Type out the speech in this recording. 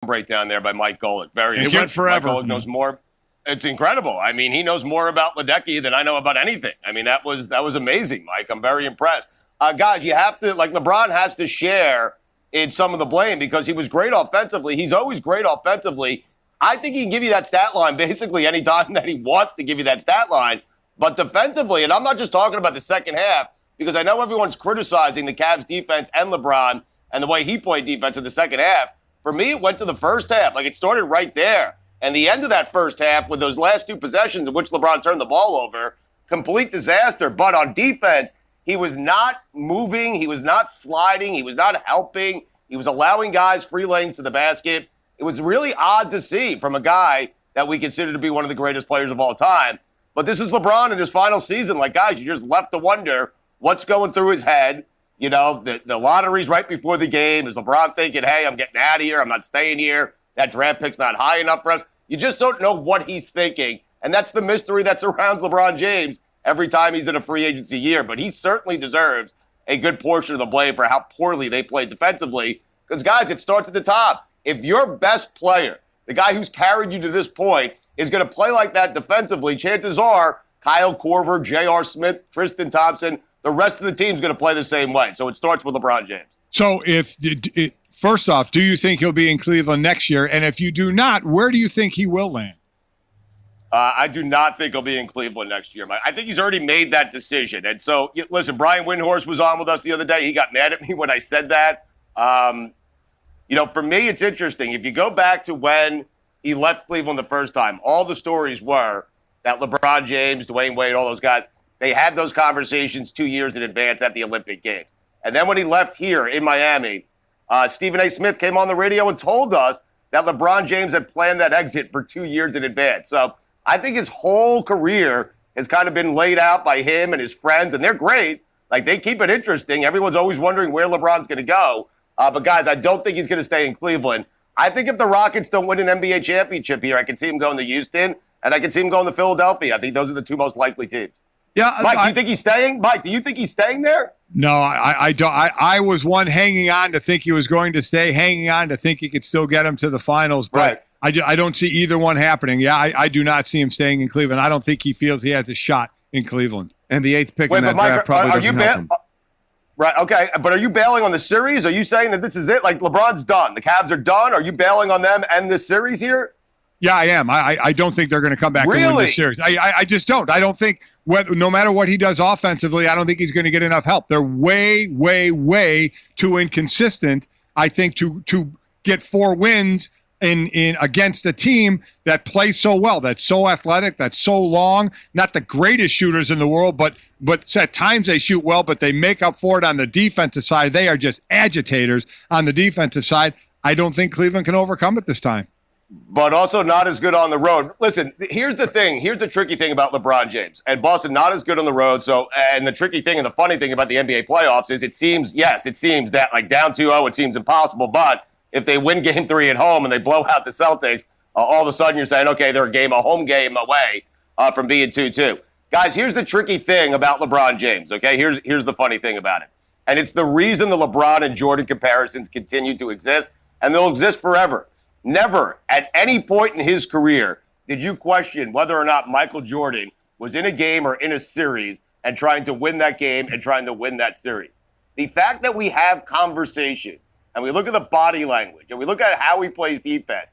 breakdown there by Mike Golick. It went forever. Mike Golick knows more. It's incredible. I mean, he knows more about Ledecky than I know about anything. I mean, that was amazing, Mike. I'm very impressed. Guys, you have to, like, LeBron has to share in some of the blame because he was great offensively. He's always great offensively. I think he can give you that stat line basically any time that he wants to give you that stat line. But defensively, and I'm not just talking about the second half, because I know everyone's criticizing the Cavs defense and LeBron and the way he played defense in the second half. For me, it went to the first half. Like, it started right there. And the end of that first half with those last two possessions in which LeBron turned the ball over, complete disaster. But on defense, he was not moving. He was not sliding. He was not helping. He was allowing guys free lanes to the basket. It was really odd to see from a guy that we consider to be one of the greatest players of all time. But this is LeBron in his final season. Like, guys, you just left to wonder what's going through his head. You know, the lottery's right before the game. Is LeBron thinking, hey, I'm getting out of here. I'm not staying here. That draft pick's not high enough for us. You just don't know what he's thinking. And that's the mystery that surrounds LeBron James every time he's in a free agency year. But he certainly deserves a good portion of the blame for how poorly they played defensively. Because, guys, it starts at the top. If your best player, the guy who's carried you to this point, is going to play like that defensively, chances are Kyle Korver, J.R. Smith, Tristan Thompson, the rest of the team's going to play the same way. So it starts with LeBron James. So first off, do you think he'll be in Cleveland next year? And if you do not, where do you think he will land? I do not think he'll be in Cleveland next year. I think he's already made that decision. And so, listen, Brian Windhorst was on with us the other day. He got mad at me when I said that. For me, it's interesting. If you go back to when he left Cleveland the first time, all the stories were that LeBron James, Dwayne Wade, all those guys, they had those conversations 2 years in advance at the Olympic Games. And then when he left here in Miami, Stephen A. Smith came on the radio and told us that LeBron James had planned that exit for 2 years in advance. So I think his whole career has kind of been laid out by him and his friends, and they're great. Like, they keep it interesting. Everyone's always wondering where LeBron's going to go. But, guys, I don't think he's going to stay in Cleveland. I think if the Rockets don't win an NBA championship here, I can see him going to Houston, and I can see him going to Philadelphia. I think those are the two most likely teams. Yeah, Mike, do you think he's staying? Mike, do you think he's staying there? No, I don't. I was one hanging on to think he was going to stay, hanging on to think he could still get him to the finals. But right. I don't see either one happening. Yeah, I do not see him staying in Cleveland. I don't think he feels he has a shot in Cleveland. And the 8th pick in that draft probably doesn't help him. Right, okay. But are you bailing on the series? Are you saying that this is it? Like, LeBron's done. The Cavs are done. Are you bailing on them and this series here? Yeah, I am. I don't think they're going to come back and win this series. I just don't. I don't think, no matter what he does offensively, I don't think he's going to get enough help. They're way, way, way too inconsistent, I think, to get 4 wins in against a team that plays so well, that's so athletic, that's so long. Not the greatest shooters in the world, but at times they shoot well, but they make up for it on the defensive side. They are just agitators on the defensive side. I don't think Cleveland can overcome it this time. But also not as good on the road. Listen, here's the thing. Here's the tricky thing about LeBron James. And Boston not as good on the road. So, and the tricky thing and the funny thing about the NBA playoffs is it seems that like down 2-0, it seems impossible. But if they win game 3 at home and they blow out the Celtics, all of a sudden you're saying, okay, they're a home game away from being 2-2. Guys, here's the tricky thing about LeBron James, okay? Here's the funny thing about it. And it's the reason the LeBron and Jordan comparisons continue to exist, and they'll exist forever. Never at any point in his career did you question whether or not Michael Jordan was in a game or in a series and trying to win that game and trying to win that series. The fact that we have conversations and we look at the body language and we look at how he plays defense